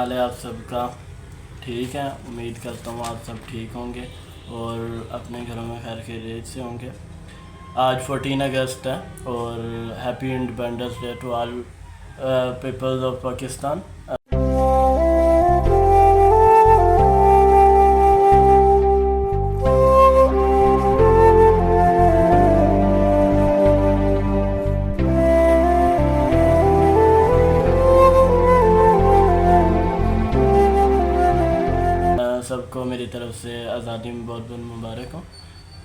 حال ہے آپ سب کا؟ ٹھیک ہے، امید کرتا ہوں آپ سب ٹھیک ہوں گے اور اپنے گھروں میں خیر خیریت سے ہوں گے۔ آج 14 اگست ہے اور happy independence day to all peoples of Pakistan. سب کو میری طرف سے آزادی میں بہت بہت مبارک ہو۔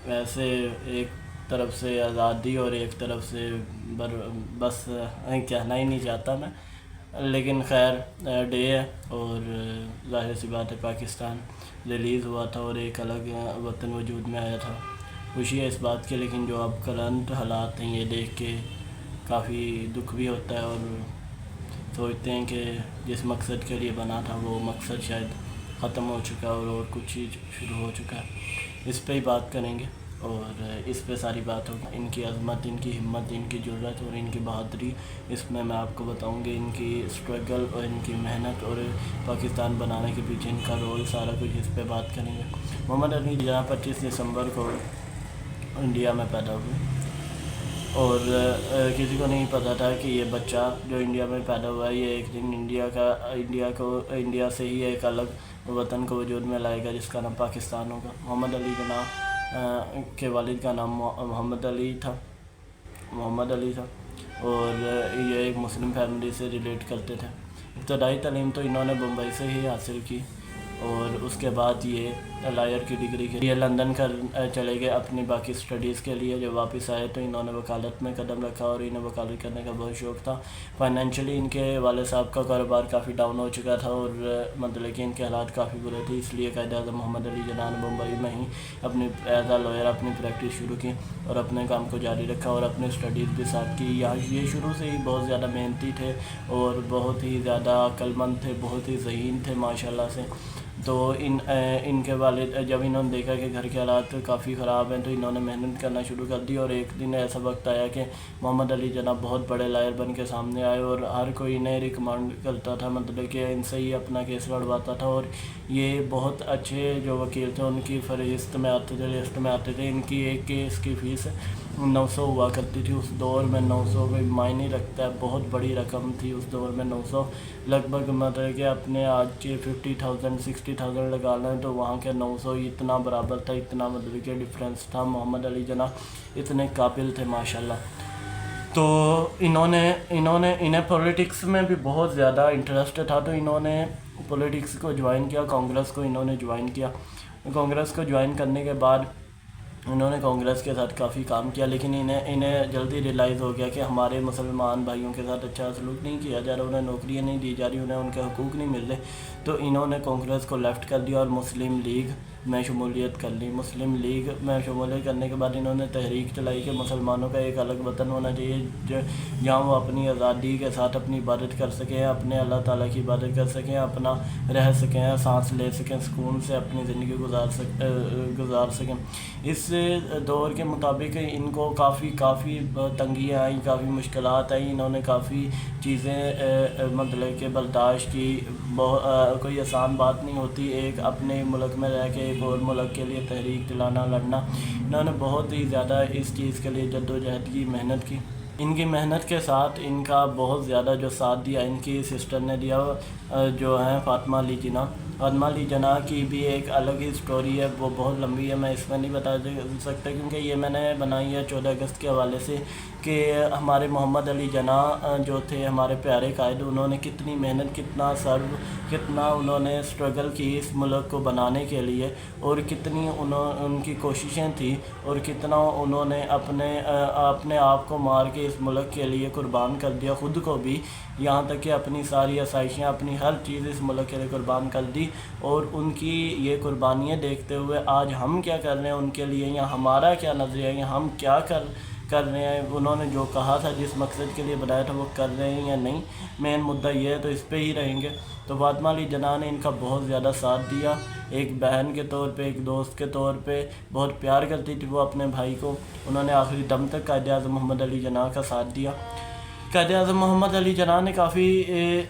ویسے ایک طرف سے آزادی اور ایک طرف سے بس کہنا ہی نہیں چاہتا میں، لیکن خیر ڈے ہے اور ظاہر سی بات ہے پاکستان ریلیز ہوا تھا اور ایک الگ وطن وجود میں آیا تھا۔ خوشی ہے اس بات کی، لیکن جو اب کرنٹ حالات ہیں یہ دیکھ کے کافی دکھ بھی ہوتا ہے اور سوچتے ہیں کہ جس مقصد کے لیے بنا تھا وہ مقصد شاید ختم ہو چکا ہے اور کچھ ہی شروع ہو چکا ہے۔ اس پہ ہی بات کریں گے اور اس پہ ساری بات ہوگی، ان کی عظمت، ان کی ہمت، ان کی جرأت اور ان کی بہادری، اس میں آپ کو بتاؤں گی ان کی اسٹرگل اور ان کی محنت اور پاکستان بنانے کے پیچھے ان کا رول، سارا کچھ اس پہ بات کریں گے۔ محمد علی جناح 25 دسمبر کو انڈیا میں پیدا ہوئے اور کسی کو نہیں پتہ تھا کہ یہ بچہ جو انڈیا میں پیدا ہوا ہے یہ ایک دن انڈیا سے ہی ایک الگ وطن کو وجود میں لائے گا جس کا نام پاکستان ہوگا۔ محمد علی جناح کے والد کا نام محمد علی تھا اور یہ ایک مسلم فیملی سے ریلیٹ کرتے تھے۔ ابتدائی تعلیم تو انہوں نے بمبئی سے ہی حاصل کی اور اس کے بعد یہ لائر کی ڈگری کے لیے لندن چلے گئے اپنی باقی سٹڈیز کے لیے۔ جب واپس آئے تو انہوں نے وکالت میں قدم رکھا اور انہیں وکالت کرنے کا بہت شوق تھا۔ فائنینشلی ان کے والد صاحب کا کاروبار کافی ڈاؤن ہو چکا تھا اور مطلب کہ ان کے حالات کافی برے تھے، اس لیے قائد اعظم محمد علی جناح نے بمبئی میں ہی اپنی ایز اے لائر اپنی پریکٹس شروع کی اور اپنے کام کو جاری رکھا اور اپنے سٹڈیز بھی ساتھ کی۔ یہ شروع سے ہی بہت زیادہ محنتی تھے اور بہت ہی زیادہ عقل مند تھے، بہت ہی ذہین تھے ماشاءاللہ سے۔ تو ان کے والد جب انہوں نے دیکھا کہ گھر کے حالات کافی خراب ہیں تو انہوں نے محنت کرنا شروع کر دی اور ایک دن ایسا وقت آیا کہ محمد علی جناح بہت بڑے لائر بن کے سامنے آئے اور ہر کوئی انہیں ریکمینڈ کرتا تھا، مطلب کہ ان سے ہی اپنا کیس لڑواتا تھا اور یہ بہت اچھے جو وکیل تھے ان کی لسٹ میں آتے تھے۔ ان کی ایک کیس کی فیس 900 ہوا کرتی تھی اس دور میں۔ 900 کوئی معنی رکھتا ہے، بہت بڑی رقم تھی اس دور میں 900، لگ بھگ مطلب کہ اپنے آج کے 50,000 60,000 لگا لیں تو وہاں کے 900 اتنا برابر تھا، اتنا مطلب کہ ڈفرینس تھا۔ محمد علی جناح اتنے قابل تھے ماشاءاللہ۔ تو انہیں پولیٹکس میں بھی بہت زیادہ انٹرسٹ تھا تو انہوں نے پولیٹکس کو جوائن کیا، کانگریس کو انہوں نے جوائن کیا۔ کانگریس کو جوائن کرنے کے بعد انہوں نے کانگریس کے ساتھ کافی کام کیا، لیکن انہیں جلدی ریلائز ہو گیا کہ ہمارے مسلمان بھائیوں کے ساتھ اچھا سلوک نہیں کیا جا رہا، انہیں نوکریاں نہیں دی جا رہی، انہیں ان کے حقوق نہیں مل رہے، تو انہوں نے کانگریس کو لیفٹ کر دیا اور مسلم لیگ میں شمولیت کر لی۔ مسلم لیگ میں شمولیت کرنے کے بعد انہوں نے تحریک چلائی کہ مسلمانوں کا ایک الگ وطن ہونا چاہیے جہاں وہ اپنی آزادی کے ساتھ اپنی عبادت کر سکیں، اپنے اللہ تعالیٰ کی عبادت کر سکیں، اپنا رہ سکیں، سانس لے سکیں، سکون سے اپنی زندگی گزار سکیں۔ اس دور کے مطابق ان کو کافی تنگیاں آئیں، کافی مشکلات آئیں، انہوں نے کافی چیزیں مطلب کہ برداشت کی۔ کوئی آسان بات نہیں ہوتی ایک اپنے ملک میں رہ کے ایک اور ملک کے لیے تحریک چلانا، لڑنا۔ انہوں نے بہت ہی زیادہ اس چیز کے لیے جدوجہد کی، محنت کی۔ ان کی محنت کے ساتھ ان کا بہت زیادہ جو ساتھ دیا ان کی سسٹر نے دیا، جو ہیں فاطمہ علی جناح۔ فاطمہ علی جناح کی بھی ایک الگ ہی سٹوری ہے، وہ بہت لمبی ہے، میں اس میں نہیں بتا سکتا کیونکہ یہ میں نے بنائی ہے 14 اگست کے حوالے سے کہ ہمارے محمد علی جناح جو تھے ہمارے پیارے قائد، انہوں نے کتنی محنت، کتنا انہوں نے اسٹرگل کی اس ملک کو بنانے کے لیے اور کتنی ان کی کوششیں تھیں اور کتنا انہوں نے اپنے آپ کو مار کے اس ملک کے لیے قربان کر دیا، خود کو بھی، یہاں تک کہ اپنی ساری آسائشیں، اپنی ہر چیز اس ملک کے لیے قربان کر دی۔ اور ان کی یہ قربانیاں دیکھتے ہوئے آج ہم کیا کر رہے ہیں ان کے لیے، یا ہمارا کیا نظریہ ہے، یا ہم کیا کر رہے ہیں، انہوں نے جو کہا تھا جس مقصد کے لیے بنایا تھا وہ کر رہے ہیں یا نہیں، مین مدعا یہ ہے، تو اس پہ ہی رہیں گے۔ تو فاطمہ علی جناح نے ان کا بہت زیادہ ساتھ دیا، ایک بہن کے طور پہ، ایک دوست کے طور پہ، بہت پیار کرتی تھی وہ اپنے بھائی کو۔ انہوں نے آخری دم تک قائد اعظم محمد علی جناح کا ساتھ دیا۔ قائد اعظم محمد علی جناح نے کافی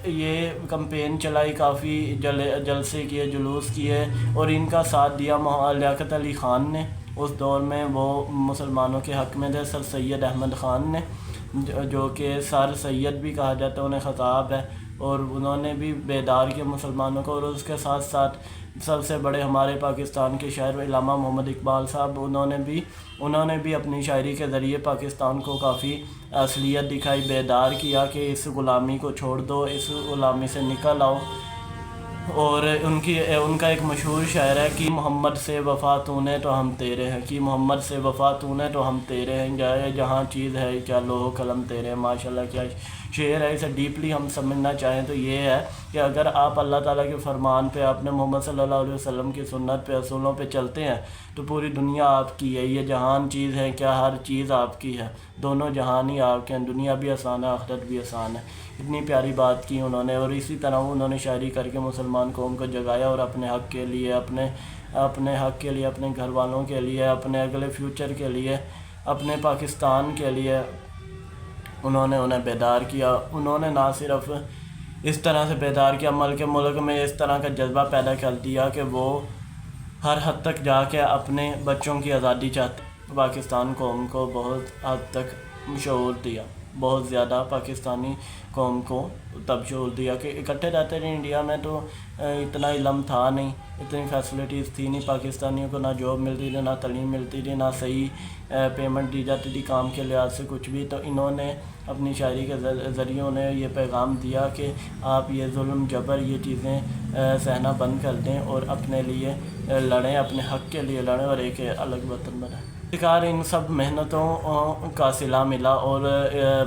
یہ کمپین چلائی، کافی جلسے کیے، جلوس کیے، اور ان کا ساتھ دیا لیاقت علی خان نے۔ اس دور میں وہ مسلمانوں کے حق میں تھے۔ سر سید احمد خان نے، جو کہ سر سید بھی کہا جاتا ہے، انہیں خطاب ہے، اور انہوں نے بھی بیدار کیا مسلمانوں کو۔ اور اس کے ساتھ ساتھ سب سے بڑے ہمارے پاکستان کے شاعر علامہ محمد اقبال صاحب، انہوں نے بھی اپنی شاعری کے ذریعے پاکستان کو کافی اصلیت دکھائی، بیدار کیا کہ اس غلامی کو چھوڑ دو، اس غلامی سے نکل آؤ۔ اور ان کا ایک مشہور شعر ہے کہ محمد سے وفا تو نے تو ہم تیرے ہیں، کہ محمد سے وفا تو نے تو ہم تیرے ہیں، جائے جہاں چیز ہے کیا لوح قلم تیرے ہیں۔ ماشاءاللہ کیا شعر ہے، اسے ڈیپلی ہم سمجھنا چاہیں تو یہ ہے کہ اگر آپ اللہ تعالیٰ کے فرمان پہ، اپنے محمد صلی اللہ علیہ وسلم کی سنت پہ، اصولوں پہ چلتے ہیں تو پوری دنیا آپ کی ہے۔ یہ جہان چیز ہے کیا، ہر چیز آپ کی ہے، دونوں جہان ہی آپ کے ہیں، دنیا بھی آسان ہے، آخرت بھی آسان ہے۔ اتنی پیاری بات کی انہوں نے، اور اسی طرح انہوں نے شاعری کر کے مسلمان قوم کو جگایا، اور اپنے حق کے لیے، اپنے حق کے لیے، اپنے گھر والوں کے لیے، اپنے اگلے فیوچر کے لیے، اپنے پاکستان کے لیے انہوں نے انہیں بیدار کیا۔ انہوں نے نہ صرف اس طرح سے بیدار کیا، ملک میں اس طرح کا جذبہ پیدا کر دیا کہ وہ ہر حد تک جا کے اپنے بچوں کی آزادی چاہتے۔ پاکستان قوم کو بہت حد تک شعور دیا، بہت زیادہ پاکستانی قوم کو تب شعور دیا کہ اکٹھے رہتے رہے انڈیا میں، تو اتنا علم تھا نہیں، اتنی فیسلٹیز تھی نہیں پاکستانیوں کو، نہ جاب ملتی تھی، نہ تعلیم ملتی تھی، نہ صحیح پیمنٹ دی جاتی تھی کام کے لحاظ سے، کچھ بھی۔ تو انہوں نے اپنی شاعری کے ذریعے انہیں یہ پیغام دیا کہ آپ یہ ظلم جبر، یہ چیزیں سہنا بند کر دیں اور اپنے لیے لڑیں، اپنے حق کے لیے لڑیں اور ایک الگ وطن بنائیں۔ آخرکار ان سب محنتوں کا صلہ ملا اور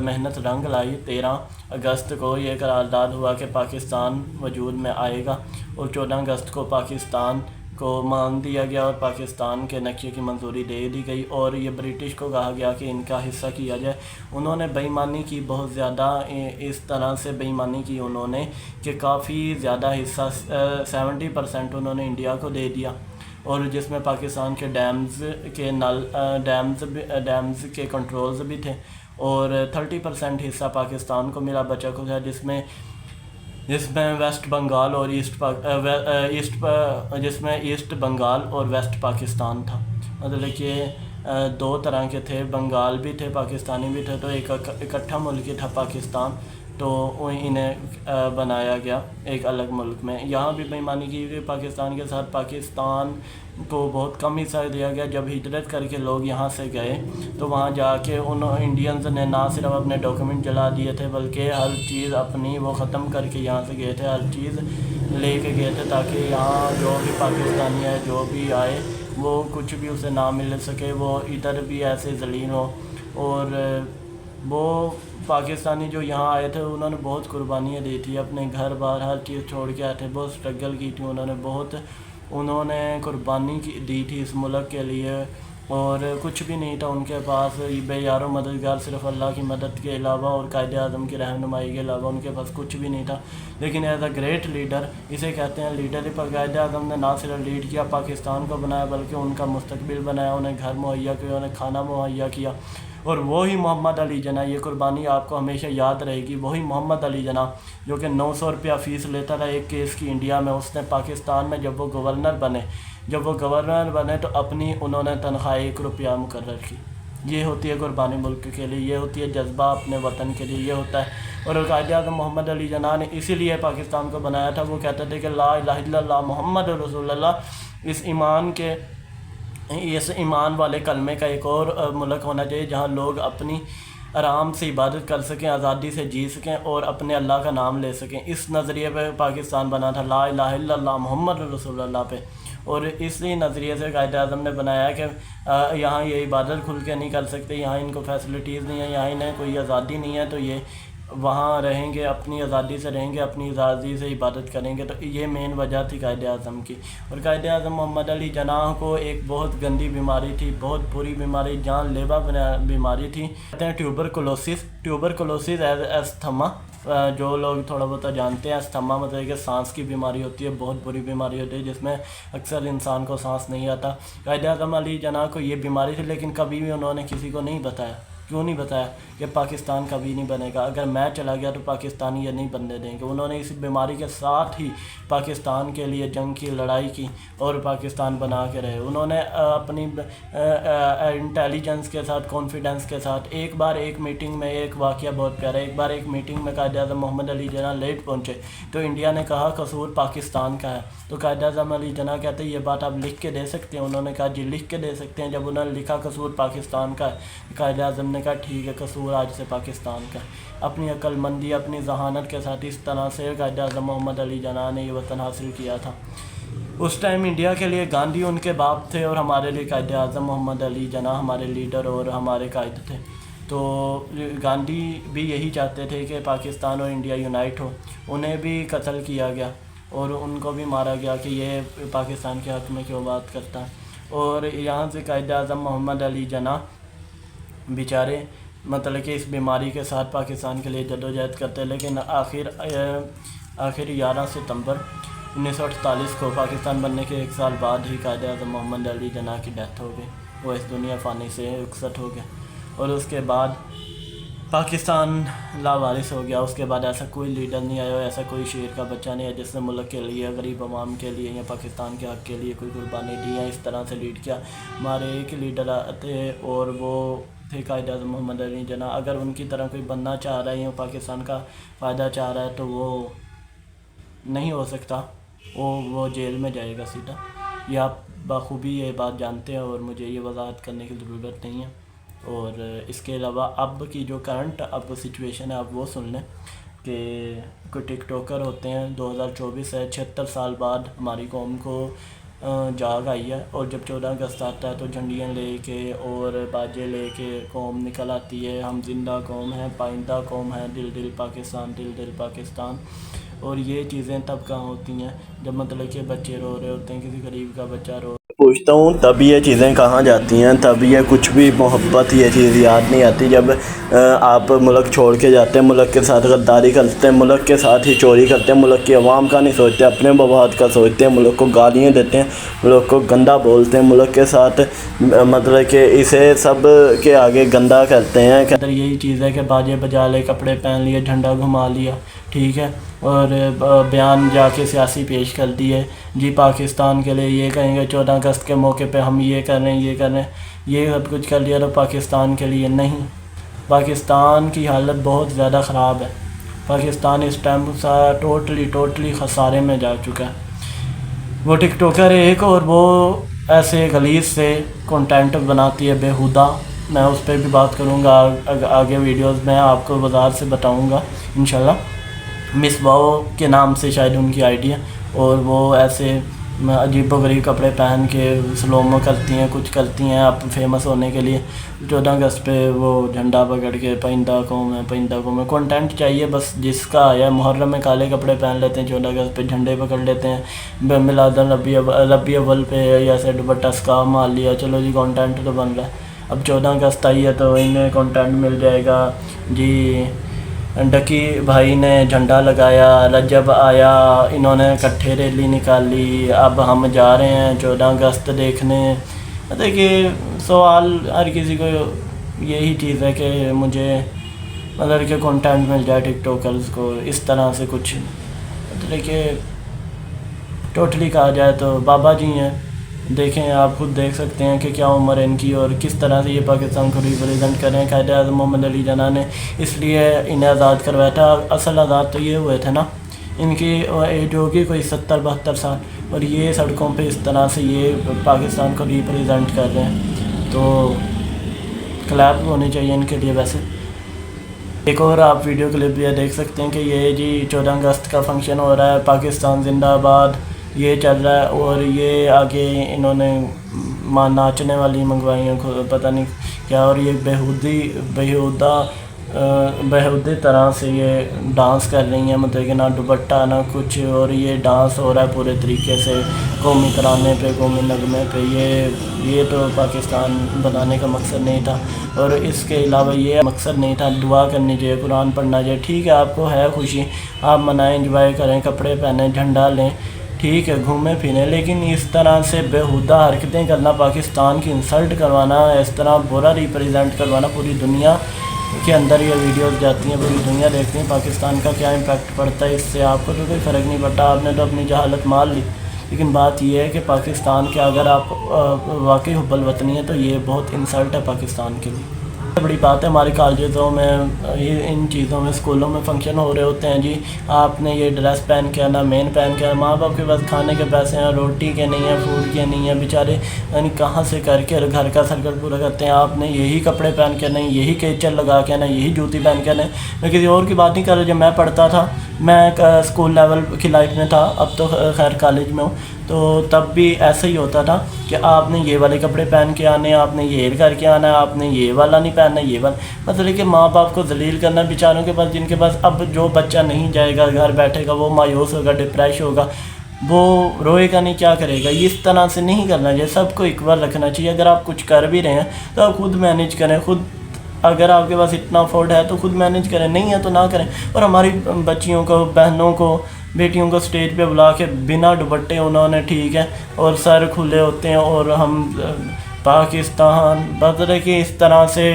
محنت رنگ لائی۔ 13 اگست کو یہ قرارداد ہوا کہ پاکستان وجود میں آئے گا، اور 14 اگست کو پاکستان کو مان دیا گیا اور پاکستان کے نقشے کی منظوری دے دی گئی، اور یہ برٹش کو کہا گیا کہ ان کا حصہ کیا جائے۔ انہوں نے بے ایمانی کی، بہت زیادہ اس طرح سے بے ایمانی کی انہوں نے کہ کافی زیادہ حصہ 70% انہوں نے انڈیا کو دے دیا، اور جس میں پاکستان کے ڈیمز کے کنٹرولز بھی تھے، اور 30% حصہ پاکستان کو ملا، بچا کو تھا، جس میں ویسٹ بنگال اور ایسٹ بنگال اور ویسٹ پاکستان تھا۔ مطلب کہ 2 طرح کے تھے، بنگال بھی تھے، پاکستانی بھی تھے، تو ایک اکٹھا ملک تھا پاکستان، تو انہیں بنایا گیا ایک الگ ملک میں۔ یہاں بھی بے ایمانی کی گئی پاکستان کے ساتھ، پاکستان کو بہت کم حصہ دیا گیا۔ جب ہجرت کر کے لوگ یہاں سے گئے تو وہاں جا کے انڈینز نے نہ صرف اپنے ڈاکیومنٹ جلا دیے تھے، بلکہ ہر چیز اپنی وہ ختم کر کے یہاں سے گئے تھے، ہر چیز لے کے گئے تھے، تاکہ یہاں جو بھی پاکستانی ہے، جو بھی آئے، وہ کچھ بھی اسے نہ مل سکے، وہ ادھر بھی ایسے ذلیل ہو۔ اور وہ پاکستانی جو یہاں آئے تھے انہوں نے بہت قربانیاں دی تھی، اپنے گھر بار ہر چیز چھوڑ کے آئے تھے، بہت سٹرگل کی تھی انہوں نے قربانی دی تھی اس ملک کے لیے، اور کچھ بھی نہیں تھا ان کے پاس، بے یار و مددگار، صرف اللہ کی مدد کے علاوہ اور قائد اعظم کی رہنمائی کے علاوہ ان کے پاس کچھ بھی نہیں تھا۔ لیکن ایز اے گریٹ لیڈر، اسے کہتے ہیں لیڈر، پر قائد اعظم نے نہ صرف لیڈ کیا، پاکستان کو بنایا، بلکہ ان کا مستقبل بنایا، انہیں گھر مہیا کیا، انہیں کھانا مہیا کیا۔ اور وہی محمد علی جناح، یہ قربانی آپ کو ہمیشہ یاد رہے گی، وہی محمد علی جناح جو کہ 900 روپیہ فیس لیتا تھا ایک کیس کی انڈیا میں، اس نے پاکستان میں جب وہ گورنر بنے تو انہوں نے تنخواہ 1 روپیہ مقرر کی۔ یہ ہوتی ہے قربانی ملک کے لیے، یہ ہوتی ہے جذبہ اپنے وطن کے لیے، یہ ہوتا ہے۔ اور قائد اعظم محمد علی جناح نے اسی لیے پاکستان کو بنایا تھا۔ وہ کہتے تھے کہ لا الہ الا اللہ محمد رسول اللہ، اس ایمان والے کلمے کا ایک اور ملک ہونا چاہیے جہاں لوگ اپنی آرام سے عبادت کر سکیں، آزادی سے جی سکیں اور اپنے اللہ کا نام لے سکیں۔ اس نظریے پہ پاکستان بنا تھا، لا الہ الا اللہ محمد رسول اللہ پہ۔ اور اسی نظریے سے قائد اعظم نے بنایا کہ یہاں یہ عبادت کھل کے نہیں کر سکتے، یہاں ان کو فیسلٹیز نہیں ہیں، یہاں انہیں کوئی آزادی نہیں ہے، تو یہ وہاں رہیں گے، اپنی آزادی سے رہیں گے، اپنی آزادی سے عبادت کریں گے۔ تو یہ مین وجہ تھی قائد اعظم کی۔ اور قائد اعظم محمد علی جناح کو ایک بہت گندی بیماری تھی، بہت بری بیماری، جان لیوا بیماری تھی، کہتے ہیں ٹیوبرکلوسس ایستھما۔ جو لوگ تھوڑا بہت جانتے ہیں، استھما مطلب کہ سانس کی بیماری ہوتی ہے، بہت بری بیماری ہوتی ہے جس میں اکثر انسان کو سانس نہیں آتا۔ قائد اعظم علی جناح کو یہ بیماری تھی، لیکن کبھی بھی انہوں نے کسی کو نہیں بتایا، کیوں نہیں بتایا کہ پاکستان کبھی نہیں بنے گا، اگر میں چلا گیا تو پاکستانی یہ نہیں بننے دیں گے۔ انہوں نے اس بیماری کے ساتھ ہی پاکستان کے لیے جنگ کی، لڑائی کی اور پاکستان بنا کے رہے۔ انہوں نے اپنی انٹیلیجنس کے ساتھ، کانفیڈنس کے ساتھ ایک بار ایک میٹنگ میں، ایک واقعہ بہت پیارا، ایک بار ایک میٹنگ میں قائد اعظم محمد علی جناح لیٹ پہنچے تو انڈیا نے کہا قصور پاکستان کا ہے، تو قائد اعظم علی جناح کہتے ہیں یہ بات آپ لکھ کے دے سکتے ہیں؟ انہوں نے کہا جی لکھ کے دے سکتے ہیں۔ جب انہوں نے لکھا قصور پاکستان کا ہے، قائد اعظم نے کہا ٹھیک ہے، قصور آج سے پاکستان کا ہے۔ اپنی عقل مندی، اپنی ذہانت کے ساتھ اس طرح سے قائد اعظم محمد علی جناح نے یہ وطن حاصل کیا تھا۔ اس ٹائم انڈیا کے لیے گاندھی ان کے باپ تھے اور ہمارے لیے قائد اعظم محمد علی جناح ہمارے لیڈر اور ہمارے قائد تھے۔ تو گاندھی بھی یہی چاہتے تھے کہ پاکستان اور انڈیا یونائٹ ہو، انہیں بھی قتل کیا گیا اور ان کو بھی مارا گیا کہ یہ پاکستان کے حق میں کیوں بات کرتا ہے۔ اور یہاں سے قائد اعظم محمد علی جناح بیچارے مطلب کہ اس بیماری کے ساتھ پاکستان کے لیے جدوجہد کرتے، لیکن آخر 11 ستمبر 1948 کو پاکستان بننے کے 1 سال بعد ہی قائد اعظم محمد علی جناح کی ڈیتھ ہو گئی، وہ اس دنیا فانی سے رخصت ہو گئے اور اس کے بعد پاکستان لاوارث ہو گیا۔ اس کے بعد ایسا کوئی لیڈر نہیں آیا، ایسا کوئی شیر کا بچہ نہیں ہے جس نے ملک کے لیے، غریب عوام کے لیے یا پاکستان کے حق کے لیے کوئی قربانی دی ہے، اس طرح سے لیڈ کیا۔ ہمارے ایک لیڈر تھے اور وہ تھے قائد اعظم محمد علی جناح۔ اگر ان کی طرح کوئی بننا چاہ رہا ہے یا پاکستان کا فائدہ چاہ رہا ہے تو وہ نہیں ہو سکتا، وہ جیل میں جائے گا سیدھا۔ یہ آپ بخوبی یہ بات جانتے ہیں اور مجھے یہ وضاحت کرنے کی ضرورت نہیں ہے۔ اور اس کے علاوہ اب کی جو کرنٹ سچویشن ہے آپ وہ سن لیں کہ کوئی ٹک ٹوکر ہوتے ہیں، 2024 ہے، 76 سال بعد ہماری قوم کو جاگ آئی ہے، اور جب 14 اگست آتا ہے تو جھنڈیاں لے کے اور باجے لے کے قوم نکل آتی ہے۔ ہم زندہ قوم ہیں، پائندہ قوم ہے، دل دل پاکستان، دل دل پاکستان۔ اور یہ چیزیں تب کہاں ہوتی ہیں جب مطلب کہ بچے رو رہے ہوتے ہیں، کسی غریب کا بچہ رو پوچھتا ہوں تب یہ چیزیں کہاں جاتی ہیں، تب یہ کچھ بھی محبت یہ چیز یاد نہیں آتی۔ جب آپ ملک چھوڑ کے جاتے ہیں، ملک کے ساتھ غداری کرتے ہیں، ملک کے ساتھ ہی چوری کرتے ہیں، ملک کی عوام کا نہیں سوچتے، اپنے مفاد کا سوچتے ہیں، ملک کو گالیاں دیتے ہیں، ملک کو گندا بولتے ہیں، ملک کے ساتھ مطلب کہ اسے سب کے آگے گندا کرتے ہیں۔ یہی چیز ہے کہ باجے بجا لے، کپڑے پہن لیے، جھنڈا گھما لیا، ٹھیک ہے، اور بیان جا کے سیاسی پیش کر دیے، جی پاکستان کے لیے یہ کہیں گے، 14 اگست کے موقع پہ ہم یہ کر رہے ہیں، یہ کر رہے ہیں، یہ سب کچھ کر لیا تو پاکستان کے لیے نہیں۔ پاکستان کی حالت بہت زیادہ خراب ہے، پاکستان اس ٹائم ٹوٹلی خسارے میں جا چکا ہے۔ وہ ٹک ٹوکر ایک، اور وہ ایسے غلیظ سے کنٹینٹ بناتی ہے بیہودہ، میں اس پہ بھی بات کروں گا آگے ویڈیوز میں، آپ کو وضاحت سے بتاؤں گا انشاءاللہ۔ مصباح کے نام سے شاید ان کی آئی ڈی ہے، اور وہ ایسے عجیب و غریب کپڑے پہن کے سلومو کرتی ہیں، کچھ کرتی ہیں آپ فیمس ہونے کے لیے۔ 14 اگست پہ وہ جھنڈا پکڑ کے پائندہ قوم ہے، پائندہ قوم ہے، کنٹینٹ چاہیے بس جس کا آیا۔ محرم میں کالے کپڑے پہن لیتے ہیں، 14 اگست پہ جھنڈے پکڑ لیتے ہیں، میلاد ربیع اول پہ ایسے دوپٹہ اسکارف مار لیا، چلو جی کنٹینٹ تو بن رہا ہے۔ اب 14 اگست آئی ہے تو انہیں کنٹینٹ مل جائے گا جی، ڈکی بھائی نے جھنڈا لگایا، رجب آیا، انہوں نے اکٹھے ریلی نکالی، اب ہم جا رہے ہیں 14 اگست دیکھنے۔ دیکھیے سوال ہر کسی کو یہی چیز ہے کہ مجھے مطلب کہ کنٹینٹ مل جائے ٹک ٹوکرز کو اس طرح سے کچھ، مطلب کہ ٹوٹلی کہا جائے تو بابا جی ہیں، دیکھیں آپ خود دیکھ سکتے ہیں کہ کیا عمر ہے ان کی اور کس طرح سے یہ پاکستان کو ریپریزنٹ کر رہے ہیں۔ قائد اعظم محمد علی جناح نے اس لیے انہیں آزاد کروایا تھا، اصل آزاد تو یہ ہوئے تھے نا، ان کی ایج ہوگی کوئی 70-72 سال، اور یہ سڑکوں پہ اس طرح سے یہ پاکستان کو ریپریزنٹ کر رہے ہیں، تو کلیپ ہونی چاہیے ان کے لیے۔ ویسے ایک اور آپ ویڈیو کلپ بھی دیکھ سکتے ہیں کہ یہ جی 14 اگست کا فنکشن ہو رہا ہے، پاکستان زندہ آباد یہ چل رہا ہے، اور یہ آگے انہوں نے ناچنے والی منگوائی ہیں پتہ نہیں کیا، اور یہ بیہودی طرح سے یہ ڈانس کر رہی ہیں، مطلب کہ نہ دوپٹہ نہ کچھ، اور یہ ڈانس ہو رہا ہے پورے طریقے سے قومی ترانے پہ، قومی نغمے پہ۔ یہ تو پاکستان بنانے کا مقصد نہیں تھا، اور اس کے علاوہ یہ مقصد نہیں تھا۔ دعا کرنی چاہیے، قرآن پڑھنا چاہیے، ٹھیک ہے آپ کو ہے خوشی، آپ منائیں، انجوائے کریں، کپڑے پہنیں، جھنڈا لیں، ٹھیک ہے گھومیں پھریں، لیکن اس طرح سے بیہودہ حرکتیں کرنا، پاکستان کی انسلٹ کروانا، اس طرح برا ریپریزنٹ کروانا، پوری دنیا کے اندر یہ ویڈیوز جاتی ہیں، پوری دنیا دیکھتی ہیں، پاکستان کا کیا امپیکٹ پڑتا ہے اس سے، آپ کو تو کوئی فرق نہیں پڑتا، آپ نے تو اپنی جہالت مان لی۔ لیکن بات یہ ہے کہ پاکستان کے اگر آپ واقعی حب الوطنی ہیں تو یہ بہت انسلٹ ہے پاکستان کے لیے۔ بڑی بات ہے ہمارے کالجوں میں ان چیزوں میں، اسکولوں میں فنکشن ہو رہے ہوتے ہیں، جی آپ نے یہ ڈریس پہن کے آنا، مین پہن کے آنا، ماں باپ کے پاس کھانے کے پیسے ہیں، روٹی کے نہیں ہیں، فوڈ کے نہیں ہیں، بیچارے یعنی کہاں سے کر کے گھر کا سرکل پورا کرتے ہیں، آپ نے یہی کپڑے پہن کے نہیں، یہی کیچر لگا کے آنا، یہی جوتی پہن کے آنا۔ میں کسی اور کی بات نہیں کر رہا، جب میں پڑھتا تھا، میں اسکول لیول کی لائف میں تھا، اب تو خیر کالج میں ہوں، تو تب بھی ایسا ہی ہوتا تھا کہ آپ نے یہ والے کپڑے پہن کے آنے، آپ نے یہ کر کے آنا ہے، آپ نے یہ والا نہیں پہننا، یہ والا مطلب کہ ماں باپ کو ذلیل کرنا، بیچاروں کے پاس جن کے پاس اب جو بچہ نہیں جائے گا، گھر بیٹھے گا، وہ مایوس ہوگا، ڈپریش ہوگا، وہ روئے گا نہیں، کیا کرے گا۔ اس طرح سے نہیں کرنا چاہیے، سب کو اکول رکھنا چاہیے۔ اگر آپ کچھ کر بھی رہے ہیں تو آپ خود مینیج کریں، خود اگر آپ کے پاس اتنا افورڈ ہے تو خود مینیج کریں، نہیں ہے تو نہ کریں۔ اور ہماری بچیوں کو، بہنوں کو، بیٹیوں کو سٹیج پہ بلا کے بنا دوپٹے انہوں نے ٹھیک ہے اور سر کھلے ہوتے ہیں، اور ہم پاکستان بدلے کہ اس طرح سے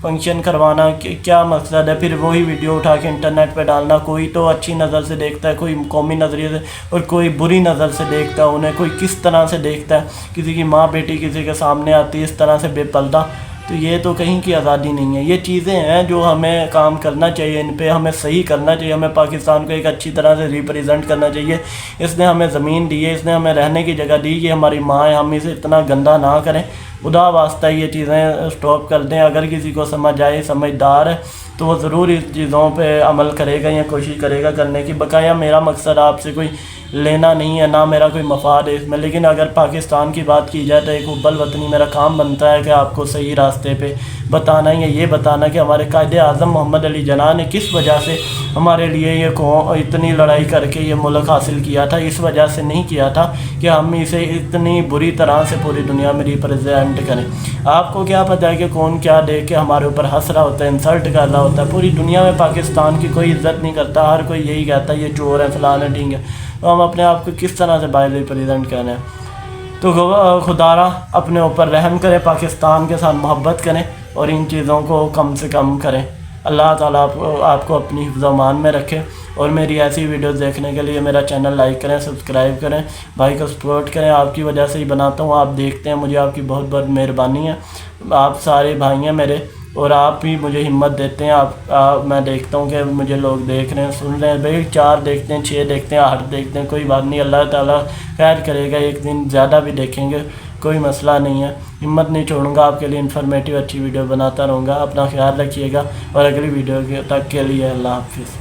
فنکشن کروانا کیا مقصد ہے؟ پھر وہی ویڈیو اٹھا کے انٹرنیٹ پہ ڈالنا، کوئی تو اچھی نظر سے دیکھتا ہے، کوئی قومی نظریے سے، اور کوئی بری نظر سے دیکھتا ہے انہیں، کوئی کس طرح سے دیکھتا ہے، کسی کی ماں بیٹی کسی کے سامنے آتی ہے اس طرح سے بے پردہ، تو یہ تو کہیں کی آزادی نہیں ہے۔ یہ چیزیں ہیں جو ہمیں کام کرنا چاہیے، ان پہ ہمیں صحیح کرنا چاہیے، ہمیں پاکستان کو ایک اچھی طرح سے ریپریزنٹ کرنا چاہیے۔ اس نے ہمیں زمین دی ہے، اس نے ہمیں رہنے کی جگہ دی، یہ ہماری ماں ہے، ہم اسے اتنا گندہ نہ کریں، خدا واسطہ یہ چیزیں سٹاپ کر دیں۔ اگر کسی کو سمجھ آئے، سمجھدار ہے، تو وہ ضرور اس چیزوں پہ عمل کرے گا یا کوشش کرے گا کرنے کی۔ بقایا میرا مقصد آپ سے کوئی لینا نہیں ہے، نہ میرا کوئی مفاد ہے اس میں، لیکن اگر پاکستان کی بات کی جائے تو ایک حب الوطنی میرا کام بنتا ہے کہ آپ کو صحیح راستے پہ بتانا ہے، یہ بتانا کہ ہمارے قائد اعظم محمد علی جناح نے کس وجہ سے ہمارے لیے یہ اتنی لڑائی کر کے یہ ملک حاصل کیا تھا۔ اس وجہ سے نہیں کیا تھا کہ ہم اسے اتنی بری طرح سے پوری دنیا میں ریپریزنٹ کریں۔ آپ کو کیا پتہ ہے کہ کون کیا دیکھ کے ہمارے اوپر ہنس رہا ہوتا ہے، انسلٹ کر رہا ہوتا ہے۔ پوری دنیا میں پاکستان کی کوئی عزت نہیں کرتا، ہر کوئی یہی کہتا ہے یہ چور ہے، فلاں ہے، ڈھینگ ہے، تو ہم اپنے آپ کو کس طرح سے باہر ریپریزنٹ کریں؟ تو خدا را اپنے اوپر رحم کرے، پاکستان کے ساتھ محبت کریں اور ان چیزوں کو کم سے کم کریں۔ اللہ تعالیٰ آپ کو اپنی حفظ و امان میں رکھے، اور میری ایسی ویڈیوز دیکھنے کے لیے میرا چینل لائک کریں، سبسکرائب کریں، بھائی کو سپورٹ کریں، آپ کی وجہ سے ہی بناتا ہوں، آپ دیکھتے ہیں مجھے، آپ کی بہت بہت مہربانی ہے۔ آپ سارے بھائی ہیں میرے، اور آپ بھی مجھے ہمت دیتے ہیں، میں دیکھتا ہوں کہ مجھے لوگ دیکھ رہے ہیں، سن رہے ہیں، بھائی 4 دیکھتے ہیں، 6 دیکھتے ہیں، 8 دیکھتے ہیں، کوئی بات نہیں، اللہ تعالیٰ خیر کرے گا، ایک دن زیادہ بھی دیکھیں گے، کوئی مسئلہ نہیں ہے۔ ہمت نہیں چھوڑوں گا، آپ کے لیے انفارمیٹیو اچھی ویڈیو بناتا رہوں گا۔ اپنا خیال رکھیے گا، اور اگلی ویڈیو تک کے لیے اللہ حافظ۔